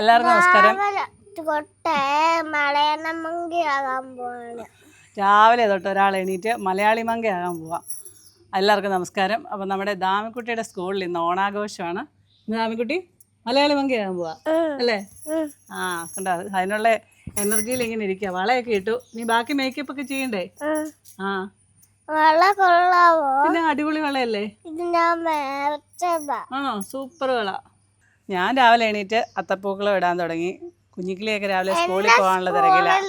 എല്ലാവർക്കും നമസ്കാരം. രാവിലെ തൊട്ട് ഒരാൾ എണീറ്റ് മലയാളി മങ്കയാകാൻ പോവാം. എല്ലാവർക്കും നമസ്കാരം. അപ്പം നമ്മുടെ ദാമിക്കുട്ടിയുടെ സ്കൂളിൽ ഇന്ന് ഓണാഘോഷമാണ്. ഇന്ന് ദാമിക്കുട്ടി മലയാളി മങ്കയാകാൻ പോവാ അല്ലേ? ആ കണ്ടോ, അതിനുള്ള എനർജിയിൽ ഇങ്ങനെ ഇരിക്കുക. വളയൊക്കെ ഇട്ടു. നീ ബാക്കി മേക്കപ്പ് ഒക്കെ ചെയ്യണ്ടേ? ആ പിന്നെ അടിപൊളി വളയല്ലേ? ആണോ? സൂപ്പർ വള. ഞാൻ രാവിലെ എണീറ്റ് അത്തപ്പൂക്കളം ഇടാൻ തുടങ്ങി. കുഞ്ഞിക്കിളിയൊക്കെ രാവിലെ സ്കൂളിൽ പോകാനുള്ള തിരക്കിലാണ്.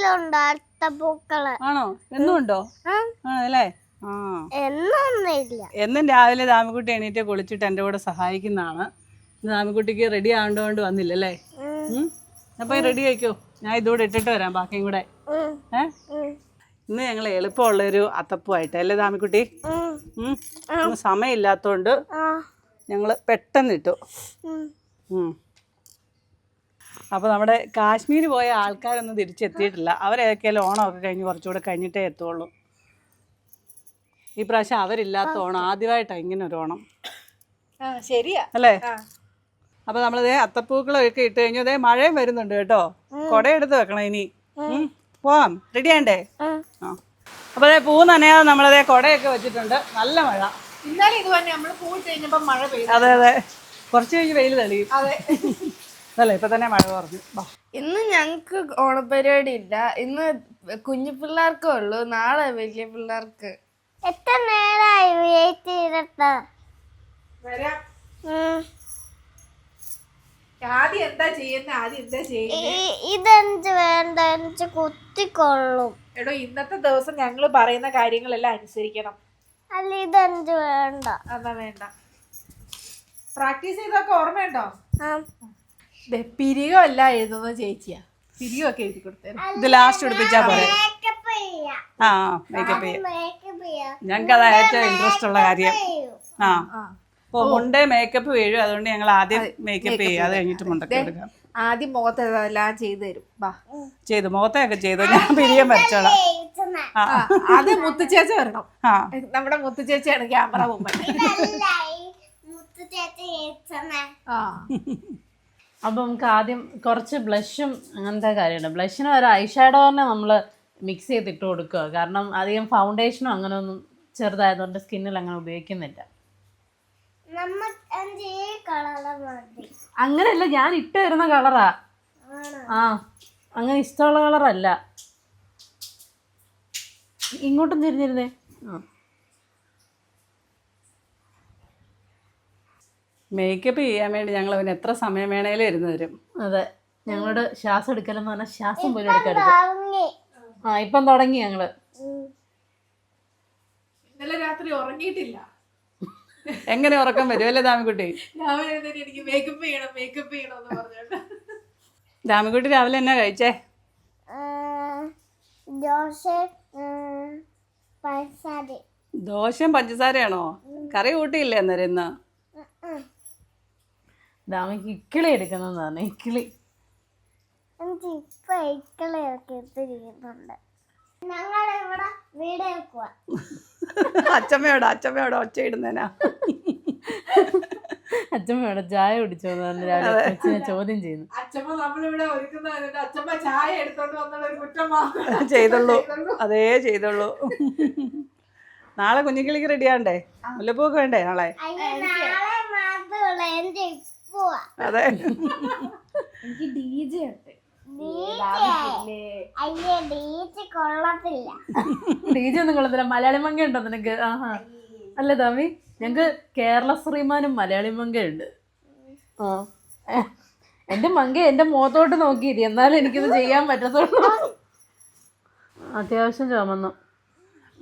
ആണോ? എന്നും ഉണ്ടോ? ആണല്ലേ? ആ എന്നും രാവിലെ ദാമിക്കുട്ടി എണീറ്റ് കുളിച്ചിട്ട് എൻ്റെ കൂടെ സഹായിക്കുന്നതാണ്. ഇന്ന് ദാമിക്കുട്ടിക്ക് റെഡി ആവേണ്ടതുകൊണ്ട് വന്നില്ലല്ലേ? അപ്പൊ റെഡി ആയിക്കോ, ഞാൻ ഇതുകൂടെ ഇട്ടിട്ട് വരാം ബാക്കിയും കൂടെ. ഇന്ന് ഞങ്ങൾ എളുപ്പമുള്ളൊരു അത്തപ്പൂവായിട്ട് അല്ലേ ദാമിക്കുട്ടി? ഇന്ന് സമയമില്ലാത്തോണ്ട് ഞങ്ങൾ പെട്ടെന്ന് ഇട്ടു. അപ്പോൾ നമ്മുടെ കാശ്മീർ പോയ ആൾക്കാരൊന്നും തിരിച്ചെത്തിയിട്ടില്ല. അവരേതൊക്കെയാലും ഓണമൊക്കെ കഴിഞ്ഞ് കുറച്ചുകൂടെ കഴിഞ്ഞിട്ടേ എത്തുള്ളൂ. ഈ പ്രാവശ്യം അവരില്ലാത്ത ഓണം ആദ്യമായിട്ടാണ് ഇങ്ങനെ ഒരു ഓണം. ശരിയാ അല്ലേ? അപ്പോൾ നമ്മളിതേ അത്തപ്പൂക്കളൊക്കെ ഇട്ട് കഴിഞ്ഞു. അതേ മഴയും വരുന്നുണ്ട് കേട്ടോ. കുടയെടുത്ത് വെക്കണം ഇനി. പോവാം, റെഡി ആണ്ടേ? ആ അപ്പോൾ അതേ പൂ നനയാതെ നമ്മളതേ കുടയൊക്കെ വെച്ചിട്ടുണ്ട്. നല്ല മഴ. ഇന്നലെ ഇതുപോലെ നമ്മൾ പൂ കഴിഞ്ഞപ്പോൾ മഴ പെയ്തു. അതെ അതെ, കുറച്ച് കഴിഞ്ഞ് വെയിൽ തെളിയും. അല്ലേ? ഇപ്പൊ തന്നെ മഴ കുറഞ്ഞു. ഇന്ന് ഞങ്ങക്ക് ഓണപരിപാടി ഇല്ല. ഇന്ന് കുഞ്ഞു പിള്ളേർക്കേ ഉള്ളൂ, നാളെ വലിയ പിള്ളേർക്ക്. എത്ര നേരമായി വെയിറ്റ് ചെയ്തിട്ട്? ആദ്യം എന്താ ചെയ്യുന്നത്? ഇതെന്ത് വേണ്ട, എനിക്ക് കുത്തിക്കൊള്ളും. എടോ, ഇന്നത്തെ ദിവസം ഞങ്ങൾ പറയുന്ന കാര്യങ്ങളെല്ലാം അനുസരിക്കണം. അല്ല, ഇതെന്ത് വേണ്ട. എന്നാ വേണ്ട. പ്രാക്ടീസ് ചെയ്തൊക്കെ ഓർമ്മയുണ്ടോ? പിരികമല്ല എഴുതുന്നത് ചേച്ചിയാ. പിരികമൊക്കെ എഴുതി കൊടുത്തേ. ഇത് ലാസ്റ്റ് ഉടുപ്പിച്ചാ പോലെ. ആ മേക്കപ്പ് ചെയ്യാം. ഞങ്ങൾക്ക് അതാ ഏറ്റവും ഇൻട്രസ്റ്റ് ഉള്ള കാര്യം. അപ്പൊ മുണ്ടേ മേക്കപ്പ് വീഴും, അതുകൊണ്ട് ഞങ്ങൾ ആദ്യം മേക്കപ്പ് ചെയ്യും. അത് കഴിഞ്ഞിട്ട് മുണ്ടൊക്കെ എടുക്കാം. ആദ്യം മുഖത്തെല്ലാം ചെയ്തു തരും. ചെയ്തു, മുഖത്തെയൊക്കെ ചെയ്തു. ഞാൻ പിരിയം വരച്ചോളാം. അത് മുത്തുചേച്ചി വരണം. നമ്മുടെ മുത്തുചേച്ചിയാണ് ക്യാമറ മുമ്പ്. അപ്പം നമുക്ക് ആദ്യം കുറച്ച് ബ്ലഷും അങ്ങനത്തെ കാര്യമുണ്ട്. ബ്ലഷിന് ഒരു ഐഷാഡോ തന്നെ നമ്മൾ മിക്സ് ചെയ്തിട്ട് കൊടുക്കുക. കാരണം അധികം ഫൗണ്ടേഷനോ അങ്ങനെ ഒന്നും ചെറുതായതുകൊണ്ട് സ്കിന്നിൽ അങ്ങനെ ഉപയോഗിക്കുന്നില്ല. അങ്ങനെയല്ല, ഞാൻ ഇട്ട് വരുന്ന കളറാ. ആ അങ്ങനെ ഇഷ്ടമുള്ള കളറല്ല. ഇങ്ങോട്ടും തിരിഞ്ഞിരുന്നേ. മേക്കപ്പ് ചെയ്യാൻ വേണ്ടി ഞങ്ങൾ അവന് എത്ര സമയം വേണേലും ഇരുന്ന് തരും. അതെ, ഞങ്ങളോട് ശ്വാസം എടുക്കലെന്ന് പറഞ്ഞാൽ ശ്വാസം പോലും എടുക്കരുത്. ഇപ്പം തുടങ്ങി ഞങ്ങള്. ഇന്നലെ രാത്രി ഉറങ്ങിയിട്ടില്ല. എങ്ങനെ ഉറക്കം വരും അല്ലേ ദാമിക്കുട്ടി? രാവിലെ എനിക്ക് മേക്കപ്പ് ചെയ്യണം എന്ന് പറഞ്ഞോണ്ട്. ദാമിക്കുട്ടി രാവിലെ എന്നാ കഴിച്ചേ? ദോശയും പഞ്ചസാരയാണോ? കറി കൂട്ടിയില്ലേ അന്നേരം ഇന്ന്? ദാമിക്ക് ഇക്കിളി എടുക്കുന്നതാണ്. ഇക്കിളി അച്ചമ്മയോട് ഒച്ച ഇടുന്നേനാ. അച്ഛമ്മയോടെ ചായ കുടിച്ചോന്ന് പറഞ്ഞ് രാവിലെ കൊച്ചിനെ ചോദ്യം ചെയ്യുന്നു. അച്ഛമ്മ നമ്മളിവിടെ ഒരുക്കുന്നത് അച്ഛമ്മ ചായ എടുത്തോണ്ട് വന്നുള്ള ഒരു കുറ്റം ചെയ്തുള്ളൂ. അതേ ചെയ്തുള്ളൂ. നാളെ കുഞ്ഞിക്കിളിക്ക് റെഡിയാണ്ടേ? മുല്ലപ്പൂക്ക് വേണ്ടേ നാളെ? അതെ, എനിക്ക് DJ ഉണ്ട്. DJ ഒന്നും കൊള്ളത്തില്ല. മലയാളി മങ്ക ഉണ്ടോ നിനക്ക്? അല്ലേ ദാമി? ഞങ്ങക്ക് കേരള ശ്രീമാനും മലയാളി മങ്ക ഉണ്ട്. എന്റെ മങ്ക എന്റെ മുഖത്തോട്ട് നോക്കിയിരി, എന്നാലും എനിക്കിത് ചെയ്യാൻ പറ്റത്തുള്ളൂ. അത്യാവശ്യം ചുമന്നു.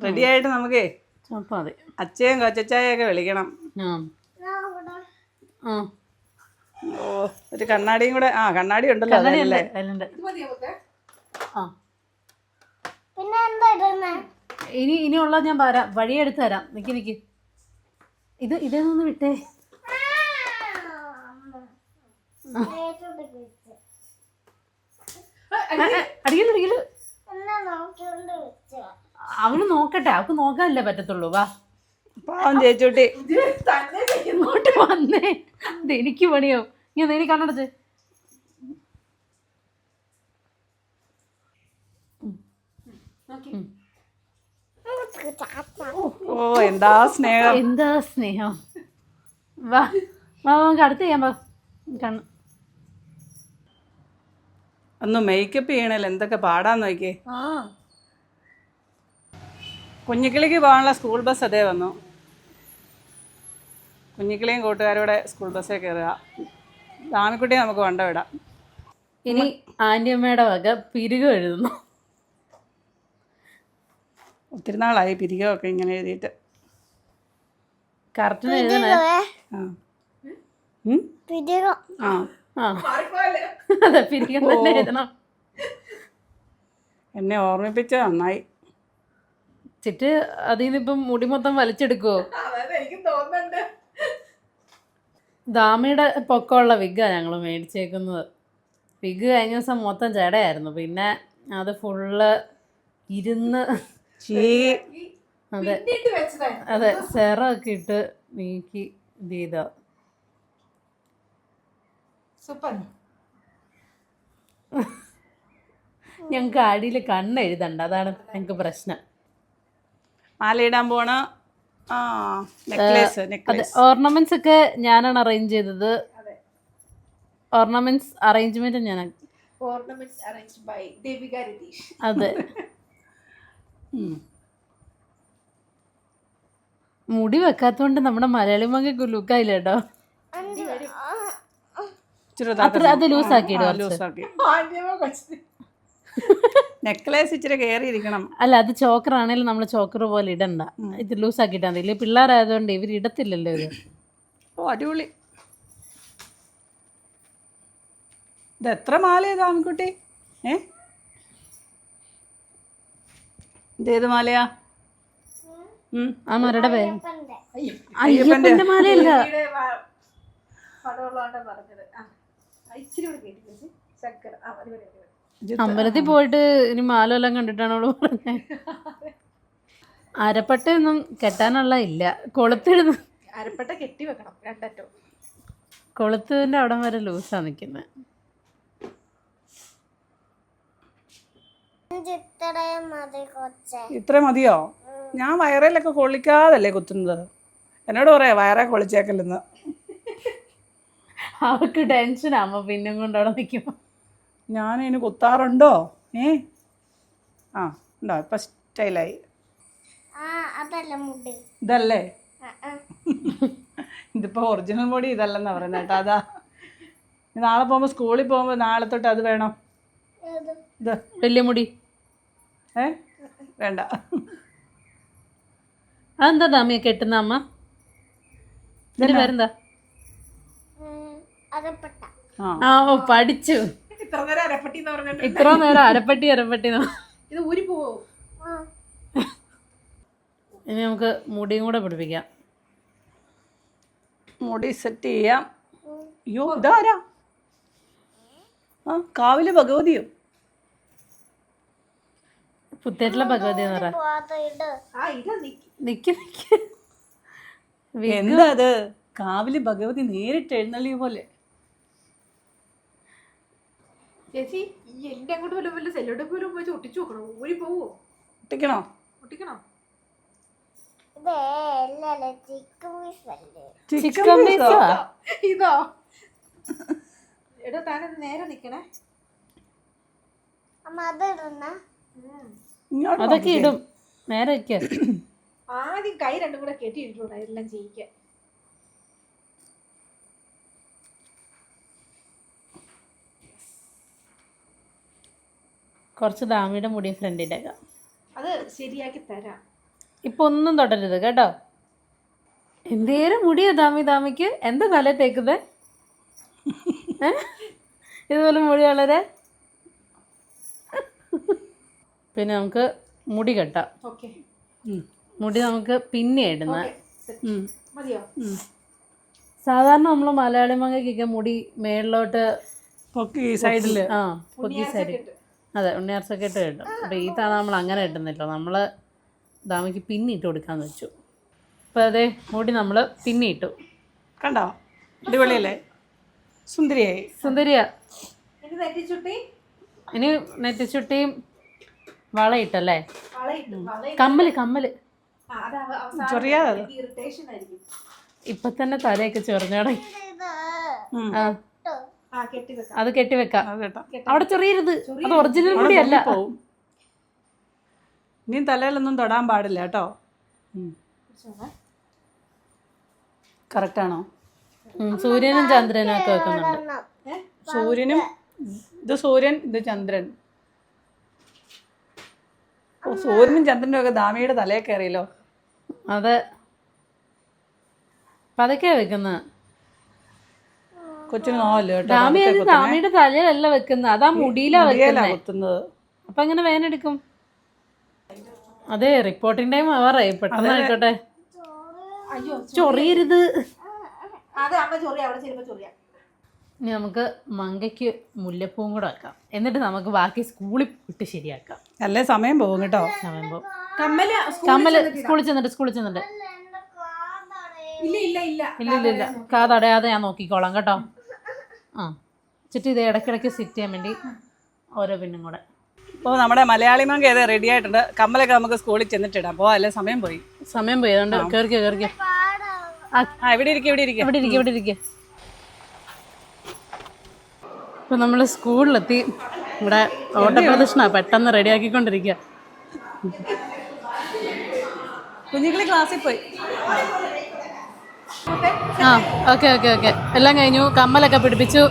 റെഡിയായിട്ട് നമുക്കേ മതി. അച്ഛയും കൊച്ചായൊക്കെ വിളിക്കണം. ഓ, ഒരു കണ്ണാടിയും കൂടെ. കണ്ണാടി ഉണ്ടല്ലോ. ഇനിയുള്ള ഞാൻ വഴിയെടുത്ത് തരാം. നിക്ക് ഇതൊന്ന് വിട്ടേ. അടിക്കല് അവള് നോക്കട്ടെ, അവൾക്ക് നോക്കാനല്ലേ പറ്റത്തുള്ളൂ. വാ പാവം ചേച്ചൂട്ടി. ഇങ്ങോട്ട് വന്നേ, എനിക്ക് പണിയോ. നീ കണ്ണടച്ച്. ഓ എന്താ സ്നേഹം. എന്താ സ്നേഹം. വാ വാ നമുക്ക് അടുത്ത് ചെയ്യാൻ. വാ കണ്ണ് ഒന്ന് മേക്കപ്പ് ചെയ്യണല്ലോ, എന്തൊക്കെ പാടാന്ന് നോക്കിയേ. കുഞ്ഞിക്കിളിക്ക് പോകാനുള്ള സ്കൂൾ ബസ് അതേ വന്നു. കുഞ്ഞിക്കിളിയും കൂട്ടുകാരോടെ സ്കൂൾ ബസ്സിൽ കയറുക. ദാമിക്കുട്ടിയെ നമുക്ക് വണ്ട വിടാം. ഇനി ആൻറ്റിയമ്മയുടെ വക പിരികം എഴുതുന്നു. ഒത്തിരി നാളായി പിരികമൊക്കെ ഇങ്ങനെ എഴുതിയിട്ട്. കറക്റ്റിന് എഴുതണേ. ആ ഉം? പിരികം. ആ ആ അതെ, പിരികം തന്നെ എഴുതണം. എന്നെ ഓർമ്മിപ്പിച്ച നന്നായി. ചിറ്റ് അതിൽ നിന്ന് ഇപ്പം മുടി മൊത്തം വലിച്ചെടുക്കുവോ? ദാമിയുടെ പൊക്കമുള്ള വിഗ്ഗാണ് ഞങ്ങൾ മേടിച്ചേക്കുന്നത്. വിഗ് കഴിഞ്ഞ ദിവസം മൊത്തം ജടയായിരുന്നു. പിന്നെ അത് ഫുള്ള് ഇരുന്ന് അതെ അതെ സെറൊക്കെ ഇട്ട് നീക്കി ഇത് ചെയ്ത. ഞങ്ങൾക്ക് അടിയിൽ കണ്ണ് എഴുതണ്ട, അതാണ് ഞങ്ങൾക്ക് പ്രശ്നം. മാലയിടാൻ പോണ നെക്ലേസ്. അതെ, ഓർണമെന്റ്സ് ഒക്കെ ഞാനാണ് അറേഞ്ച് ചെയ്തത്. ഓർണമെന്റ്സ് അറേഞ്ച്മെന്റ് ഞാൻ. അതെ, മുടി വെക്കാത്തോണ്ട് നമ്മുടെ മലയാളി മകൾക്ക് ലുക്കായില്ല കേട്ടോ. അത്ര അത് ലൂസാക്കി. നെക്ലേസ് ഇച്ചിരി കയറിയിരിക്കണം. അല്ല, അത് ചോക്കർ ആണെങ്കിലും നമ്മൾ ചോക്കർ പോലെ ഇടണ്ട. ഇത് ലൂസാക്കിയിട്ടാ മതി. ഇല്ല, പിള്ളേരായതുകൊണ്ട് ഇവർ ഇടത്തില്ലല്ലോ ഇത്. ഓ അടിപൊളി. ഇത് എത്ര മാലയാ ദാമിക്കുട്ടി? ഇതേത് മാലയാ? ആ മരയുടെ പേര് അയ്യപ്പന്റെ മാലയല്ല. അമ്പലത്തിൽ പോയിട്ട് ഇനി മാല എല്ലാം കണ്ടിട്ടാണോളൂ പറഞ്ഞേ. അരപ്പട്ടയൊന്നും കെട്ടാനുള്ള ഇല്ല. കൊളുത്തിടുന്നു. അരപ്പട്ട കെട്ടി വെക്കണം രണ്ടറ്റോ. കൊളുത്തിന്റെ അവിടം വരെ ലൂസാ നിക്കുന്നത്. ഇത്ര മതിയോ? ഞാൻ വയറയിലൊക്കെ കൊള്ളിക്കാതല്ലേ കുത്തുന്നത്. എന്നോട് പറയാ വയറെ കൊള്ളിച്ചേക്കല്ലെന്ന്. അവർക്ക് ടെൻഷനാകുമ്പോ പിന്നെ കൊണ്ട് അവിടെ നിൽക്കുമ്പോ ഞാനതിന് കുത്താറുണ്ടോ? ഉണ്ടോ? ഇപ്പം സ്റ്റൈലായി. ഇതല്ലേ? ഇതിപ്പോൾ ഒറിജിനൽ മുടി ഇതല്ലെന്നാ പറയുന്നത് കേട്ടോ. അതാ നാളെ പോകുമ്പോൾ സ്കൂളിൽ പോകുമ്പോൾ നാളെ തൊട്ട് അത് വേണം. ഇത് വലിയ മുടി വേണ്ട. അതെന്താ ദാമിയെ കെട്ടുന്ന അമ്മ? ഇതിന് പേരെന്താ? ഓ പഠിച്ചു. ഇത്ര നേരം അരപ്പട്ടി. ഇത് ഊരി പോവോ? ഇനി നമുക്ക് മുടിയും കൂടെ പിടിപ്പിക്കാം. മുടി സെറ്റ് ചെയ്യാം. അയ്യോ ഇതാരാ? കാവിലെ ഭഗവതിയോ? പുത്തേറ്റിലെ ഭഗവതി എന്ന് പറ. എന്താ അത്? കാവിലെ ഭഗവതി നേരിട്ട് എഴുന്നള്ളിയ പോലെ. ചേച്ചി ഈ എന്റെ അങ്ങോട്ട് വല്ല സെല്ലോടെ പോലും പോയി ഒട്ടിച്ചു നോക്കണോ? ഊരി പോവോ? ഒട്ടിക്കണോ? ഇതോ? എടോ താനത് നേരെ നിക്കണേ. അതൊക്കെ ഇടും. നേരെ വെക്ക. ആദ്യം കൈ രണ്ടും കൂടെ കെട്ടിയിട്ടുണ്ട് എല്ലാം ചെയ്യിക്കാൻ. കുറച്ച് ദാമിയുടെ മുടിയും ഫ്രണ്ടിലേക്കാം. അത് ശരിയാക്കി തരാം. ഇപ്പൊ ഒന്നും തൊടരുത് കേട്ടോ. എന്തേരം മുടിയാ ദാമിക്ക്. എന്താ തല തേക്കുന്നത്? ഇതുപോലെ മുടി വളരെ. പിന്നെ നമുക്ക് മുടി കെട്ടാം. മുടി നമുക്ക് പിന്നെ ഇടുന്ന. സാധാരണ നമ്മൾ മലയാളി മകയ്ക്കൊക്കെ മുടി മേളിലോട്ട് പൊക്കി സൈഡില്. പൊക്കി സൈഡിൽ. അതെ, ഉണ്ണിയാർച്ചൊക്കെ ഇട്ട് കിട്ടും. അപ്പോൾ ഈ തവണ നമ്മൾ അങ്ങനെ ഇട്ടുന്നില്ല. നമ്മൾ ദാമിക്ക് പിന്നിട്ട് കൊടുക്കാന്ന് വെച്ചു. അപ്പോൾ അതേ മുടി നമ്മൾ പിന്നിട്ടു. കണ്ടോ? അടിപൊളിയല്ലേ? സുന്ദരിയായി. സുന്ദരിയാ. ഇനി നെറ്റിച്ചുട്ടിയും വളയിട്ടല്ലേ? കമ്മല് ചൊറിയാതെ ഇപ്പൊ തന്നെ തലയൊക്കെ ചൊറിഞ്ഞോടെ. ഉം. ആ അത് കെട്ടിവെക്കാം. അത് കേട്ടോ അവിടെ ചൊറിയരുത്, അത് ഒറിജിനൽ കൂടിയല്ല. പോവും. ഇനിയും തലയിലൊന്നും തൊടാൻ പാടില്ല കേട്ടോ. കറക്റ്റാണോ? സൂര്യനും ചന്ദ്രനും ഒക്കെ വെക്കുന്നുണ്ട്. സൂര്യനും ഇത് സൂര്യൻ, ഇത് ചന്ദ്രൻ. ഓ, സൂര്യനും ചന്ദ്രനും ഒക്കെ ദാമിയുടെ തലയിൽ കയറിയല്ലോ. അത് പതുക്കെയാ വെക്കുന്നത്. കൊച്ചിന് നോവല്ലോ കേട്ടോ. ദാമിയുടെ തലയിലല്ല വെക്കുന്നത്, അതാ മുടിയിലാ വെക്കുന്നത്. കുത്തുന്നത്. അപ്പൊ എങ്ങനെ വേനെടുക്കും? അതെ, റിപ്പോർട്ടിംഗ് ടൈം ആവാറായി, പെട്ടെന്ന് ആയിക്കോട്ടെ. ചൊറിയരുത്. ഇനി നമുക്ക് മങ്കയ്ക്ക് മുല്ലപ്പൂവും കൂടെ വെക്കാം, എന്നിട്ട് നമുക്ക് ബാക്കി സ്കൂളിൽ പോയിട്ട് ശരിയാക്കാം. അല്ലേ സമയം പോകും കേട്ടോ. സമയം പോകും. കമ്മല് സ്കൂളിൽ ചെന്നിട്ട് ഇല്ല കാതടയാതെ ഞാൻ നോക്കിക്കോളാം കേട്ടോ. ആ ചുറ്റി ഇത് ഇടയ്ക്കിടയ്ക്ക് സിറ്റ് ചെയ്യാൻ വേണ്ടി ഓരോ പിന്നും കൂടെ. അപ്പോൾ നമ്മുടെ മലയാളി മങ്ക ഏത് റെഡി ആയിട്ടുണ്ട്. കമ്മലൊക്കെ നമുക്ക് സ്കൂളിൽ ചെന്നിട്ടിടാം. അപ്പോൾ അല്ലേ സമയം പോയി. അതുകൊണ്ട് കയറിക്കോ. ആ ഇവിടെ ഇരിക്കുക. ഇപ്പൊ നമ്മള് സ്കൂളിലെത്തി. ഇവിടെ ഓട്ടപ്രദർശന പെട്ടെന്ന് റെഡിയാക്കിക്കൊണ്ടിരിക്കുക. കുഞ്ഞുങ്ങളി ക്ലാസ്സിൽ പോയി. ആ ഓക്കെ എല്ലാം കഴിഞ്ഞു. കമ്മലൊക്കെ പിടിപ്പിച്ചു.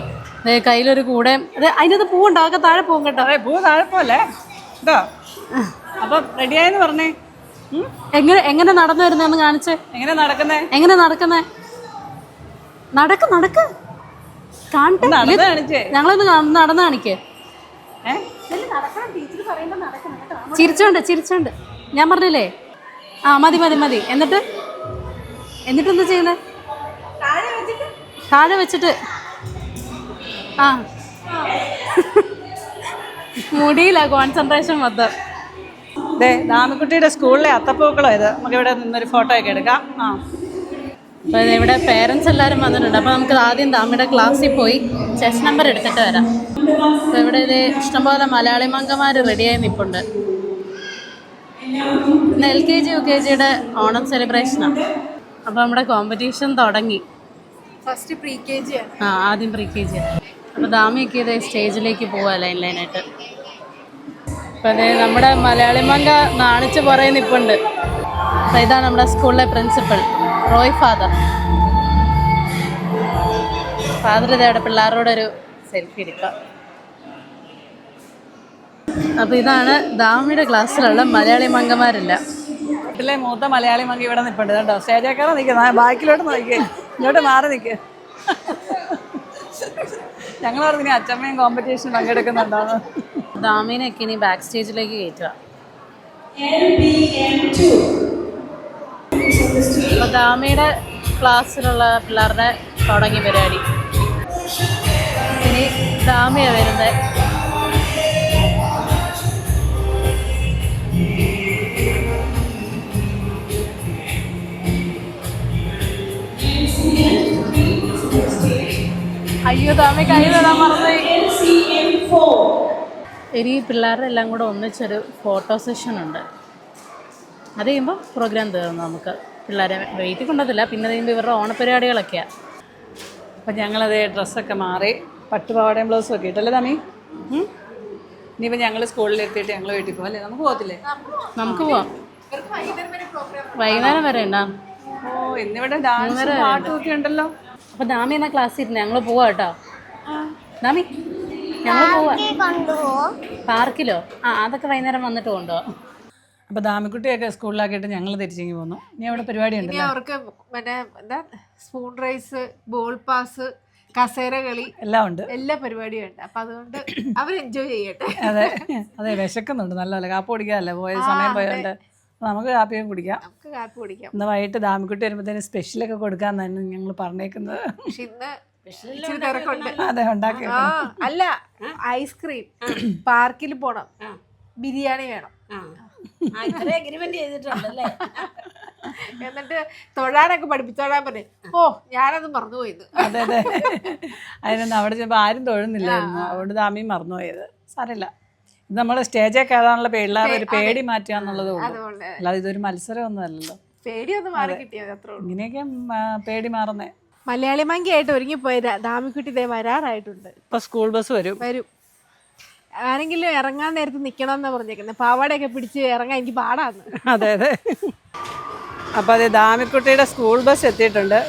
കയ്യിലൊരു കൂടെ. അതെ, അതിനകത്ത് പൂവുണ്ടോ? അതൊക്കെ താഴെ പോകും കേട്ടോ. പൂ താഴെ പോലെ കേട്ടോ. അപ്പൊ റെഡിയായെന്ന് പറഞ്ഞേ. എങ്ങനെ നടന്നു വരുന്നതെന്ന് കാണിച്ച്. എങ്ങനെ നടക്കുന്നേ? നടക്ക് കാണട്ടെ. ഞങ്ങളൊന്ന് നടന്ന് കാണിക്കേ. ചിരിച്ചോണ്ട് ഞാൻ പറഞ്ഞില്ലേ. ആ മതി. എന്നിട്ട് എന്താ ചെയ്യുന്നത്? താഴെ വെച്ചിട്ട്. ആ മുടിയില്ല കോൺസെൻട്രേഷൻ മൊത്തം. ദാമിക്കുട്ടിയുടെ സ്കൂളിലെ അത്തപ്പൂക്കളോ ഇത്. നമുക്ക് ഇവിടെ നിന്നൊരു ഫോട്ടോ ഒക്കെ എടുക്കാം. ആ അപ്പോൾ ഇവിടെ പേരൻസ് എല്ലാവരും വന്നിട്ടുണ്ട്. അപ്പോൾ നമുക്ക് ആദ്യം ദാമിയുടെ ക്ലാസ്സിൽ പോയി ചെസ് നമ്പർ എടുത്തിട്ട് വരാം. അപ്പോൾ ഇവിടെ ഇത് ഇഷ്ടംപോലെ മലയാളി മങ്കമാർ റെഡിയായി നിൽപ്പുണ്ട്. ഇന്ന് LKG UKGയുടെ ഓണം സെലിബ്രേഷനാണ്. അപ്പോൾ നമ്മുടെ കോമ്പറ്റീഷൻ തുടങ്ങി. ഫസ്റ്റ് പ്രീ KG ആണ്. ആദ്യം പ്രീ KG. അപ്പോൾ ദാമിയൊക്കെ ഇത് സ്റ്റേജിലേക്ക് പോവാ ലൈനായിട്ട്. അപ്പോൾ അതെ നമ്മുടെ മലയാളി മങ്ക നാണിച്ച് പുറകെ നിൽപ്പുണ്ട്. അപ്പോൾ ഇതാണ് നമ്മുടെ സ്കൂളിലെ പ്രിൻസിപ്പൽ റോയ് ഫാദർ. ഇതവിടെ പിള്ളേരോടൊരു സെൽഫി എടുക്കാം. അപ്പോൾ ഇതാണ് ദാമിയുടെ ക്ലാസ്സിലുള്ള മലയാളി മങ്കമാരില്ല. വീട്ടിലെ മൂത്ത മലയാളി മങ്കി ഇവിടെ നിൽപ്പുണ്ട് കേട്ടോ. സ്റ്റേജേക്കാരെ നിൽക്കുന്ന ബാക്കിലോട്ട് നോക്കിയേ, ഇങ്ങോട്ട് മാറി നിൽക്കുക. ഞങ്ങൾ പറഞ്ഞു ഇനി അച്ചമ്മയും കോമ്പറ്റീഷൻ പങ്കെടുക്കുന്നുണ്ടാവുന്നു. ദാമിനെയൊക്കെ ഇനി ബാക്ക് സ്റ്റേജിലേക്ക് കയറ്റുക. അപ്പോൾ ദാമിയുടെ ക്ലാസ്സിലുള്ള പിള്ളേരുടെ തുടങ്ങി പരിപാടി. ഇനി ദാമിയാണ് വരുന്നത്. അയ്യോ ദാമി കൈ തരാൻ മറന്നുപോയി. ഇനി പിള്ളേരുടെ എല്ലാം കൂടെ ഒന്നിച്ചൊരു ഫോട്ടോ സെഷൻ ഉണ്ട്. അത് കഴിയുമ്പോൾ പ്രോഗ്രാം തീർന്നു. നമുക്ക് പിള്ളേരെ വെയിറ്റ് കൊണ്ടതില്ല. പിന്നെ കഴിയുമ്പോൾ ഇവരുടെ ഓണപരിപാടികളൊക്കെയാണ്. അപ്പം ഞങ്ങളത് ഡ്രസ്സൊക്കെ മാറി പട്ടുപാവാടയും ബ്ലൗസും ഒക്കെ ഇട്ടല്ലേ ദാമി. ഇനിയിപ്പോൾ ഞങ്ങൾ സ്കൂളിൽ എത്തിയിട്ട് ഞങ്ങൾ വീട്ടിൽ പോകും അല്ലേ? നമുക്ക് പോകത്തില്ലേ? നമുക്ക് പോവാം. വൈകുന്നേരം വരെ ഉണ്ടാ. ഓ ഇന്നിവിടെ ഡാൻസ് പാട്ടും ഒക്കെ ഉണ്ടല്ലോ. അപ്പോൾ ദാമി എന്നാ ക്ലാസ്സിൽ ഇരുന്ന് ഞങ്ങൾ പോവാം കേട്ടോ. ദാമി ഞങ്ങൾ പോവാം. പാർക്കിലോ? അതൊക്കെ വൈകുന്നേരം വന്നിട്ട് കൊണ്ടുപോവാം. അപ്പോൾ ദാമിക്കുട്ടിയൊക്കെ സ്കൂളിലാക്കിയിട്ട് ഞങ്ങൾ തിരിച്ചിങ്ങി പോന്നു. ഇനി അവിടെ പരിപാടി ഉണ്ടല്ലോ. അവർക്ക് മറ്റേ എന്താ സ്പൂൺ റൈസ്, ബോൾ പാസ്, കസേര കളി എല്ലാം ഉണ്ട്. എല്ലാ പരിപാടിയും ഉണ്ട്. അപ്പം അതുകൊണ്ട് അവർ എൻജോയ് ചെയ്യട്ടെ. അതെ വിശക്കുന്നുണ്ട്. നല്ലതല്ലേ കാപ്പി കുടിക്കാമല്ലേ പോയ സമയം പോയതുകൊണ്ട്. നമുക്ക് കാപ്പിയും കുടിക്കാം. ഇന്ന് വൈകിട്ട് ദാമിക്കുട്ടി വരുമ്പോഴത്തേന് സ്പെഷ്യലൊക്കെ കൊടുക്കാന്നാണ് ഞങ്ങൾ പറഞ്ഞേക്കുന്നത്. അതെ ഉണ്ടാക്കി. അല്ല ഐസ്ക്രീം, പാർക്കിൽ പോണം, ബിരിയാണി വേണം. എന്നിട്ട് തൊഴാനൊക്കെ പഠിപ്പിച്ചോളാൻ പറഞ്ഞു. ഓ ഞാനത് മറന്നുപോയത്. അതെ അതിനൊന്നും അവിടെ ചെന്നപ്പോൾ ആരും തൊഴുന്നില്ലായിരുന്നു. അതുകൊണ്ട് ദാമിയും മറന്നുപോയത്. സാരമില്ല. ഇത് നമ്മൾ സ്റ്റേജിൽ കയറാനുള്ള പിള്ളേരുടെ ഒരു പേടി മാറ്റുക എന്നുള്ളതേ ഉള്ളൂ. അതുകൊണ്ട് അല്ലാതെ ഇതൊരു മത്സരമൊന്നും അല്ലല്ലോ. പേടിയൊന്ന് മാറി കിട്ടിയത് അത്രേ ഉള്ളൂ. ഇങ്ങനെയൊക്കെ പേടി മാറുന്നേ. മലയാളി മങ്കിയായിട്ട് ഒരുങ്ങിപ്പോയ ദാമിക്കുട്ടി ഇതേ വരാറായിട്ടുണ്ട്. ഇപ്പൊ സ്കൂൾ ബസ് വരും. ആരെങ്കിലും ഇറങ്ങാൻ നേരത്ത് നിക്കണമെന്നാ പറഞ്ഞേക്കുന്നത്. പാവാടയൊക്കെ പിടിച്ച് ഇറങ്ങാൻ എനിക്ക് പാടാന്ന്. അതെ അതെ. അപ്പൊ അതെ ദാമിക്കുട്ടിയുടെ സ്കൂൾ ബസ് എത്തിയിട്ടുണ്ട്.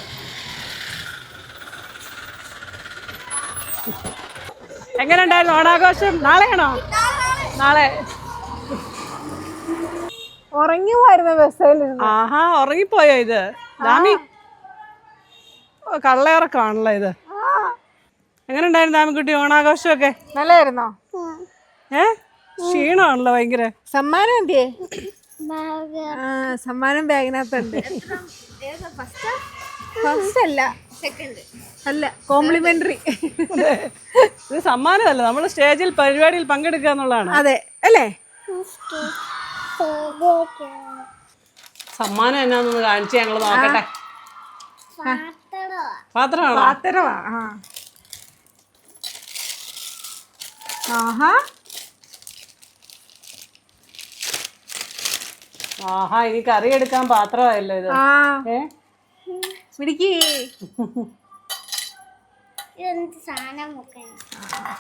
എങ്ങനെ ഉണ്ടായിരുന്നു ഓണാഘോഷം? നാളെയാണോ? നാളെ ഉറങ്ങി പോയിരുന്ന ബസ്സിലിരുന്ന്. ആഹാ, ഉറങ്ങിപ്പോയോ ഇത്? ദാമി കള്ളയിറക്കാണല്ലോ ഇത്. എങ്ങനെ ഉണ്ടായിരുന്നു ദാമിക്കുട്ടി ഓണാഘോഷമൊക്കെ? നല്ലായിരുന്നോ? ക്ഷീണമാണല്ലോ ഭയങ്കര. സമ്മാനം എന്തിയേ? സമ്മാനം ബാഗിനകത്തുണ്ട്. ഫസ്റ്റ് അല്ല, അല്ല, കോംപ്ലിമെന്ററി. ഇത് സമ്മാനമല്ല, നമ്മൾ സ്റ്റേജിൽ പരിപാടിയിൽ പങ്കെടുക്കുക എന്നുള്ളതാണ്. അതെ അല്ലേ? സമ്മാനം എന്നാന്നൊന്ന് കാണിച്ച് ഞങ്ങൾ നോക്കട്ടെ. പാത്രമാണോ? പാത്രമാ. ആഹാ ആഹാ, ഇനി കറി എടുക്കാൻ പാത്രമായല്ലോ ഇത്. പിടിക്ക്.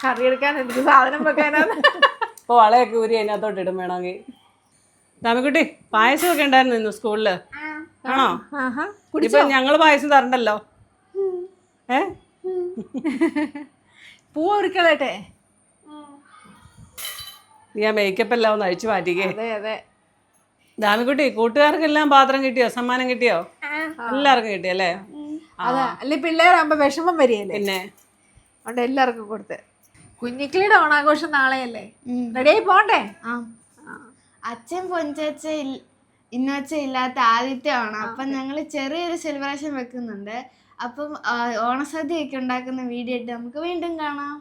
കറി എടുക്കാൻ എന്ത് സാധനം വെക്കാനാണ്? ഇപ്പൊ വളയൊക്കെ ഊരി അതിനകത്തോട്ട് ഇടും വേണമെങ്കിൽ. ദാമിക്കുട്ടി, പായസമൊക്കെ ഉണ്ടായിരുന്നു ഇന്ന് സ്കൂളില്? ആണോ? ഇപ്പൊ ഞങ്ങള് പായസം തരണ്ടല്ലോ. പൂ ഒരുക്കളട്ടെ. നീ ആ മേക്കപ്പ് എല്ലാം ഒന്ന് അഴിച്ചു മാറ്റിക്കേ. അതെ അതെ. ദാമിക്കുട്ടി, കൂട്ടുകാർക്കെല്ലാം പാത്രം കിട്ടിയോ? സമ്മാനം കിട്ടിയോ? എല്ലാവർക്കും കിട്ടിയല്ലേ? അതാ, അല്ലെ പിള്ളേരാകുമ്പോ വിഷമം വരികയല്ലേ. പിന്നെ അതുകൊണ്ട് എല്ലാവർക്കും കൊടുത്ത്. കുഞ്ഞിക്കിളിയുടെ ഓണാഘോഷം നാളെയല്ലേ? റെഡിയായി പോണ്ടേ? അച്ഛൻ പൊഞ്ചച്ച ഇന്നൊച്ച ഇല്ലാത്ത ആദ്യത്തെ ഓണം. അപ്പം ഞങ്ങൾ ചെറിയൊരു സെലിബ്രേഷൻ വെക്കുന്നുണ്ട്. അപ്പം ഓണസദ്യയൊക്കെ ഉണ്ടാക്കുന്ന വീഡിയോ ആയിട്ട് നമുക്ക് വീണ്ടും കാണാം.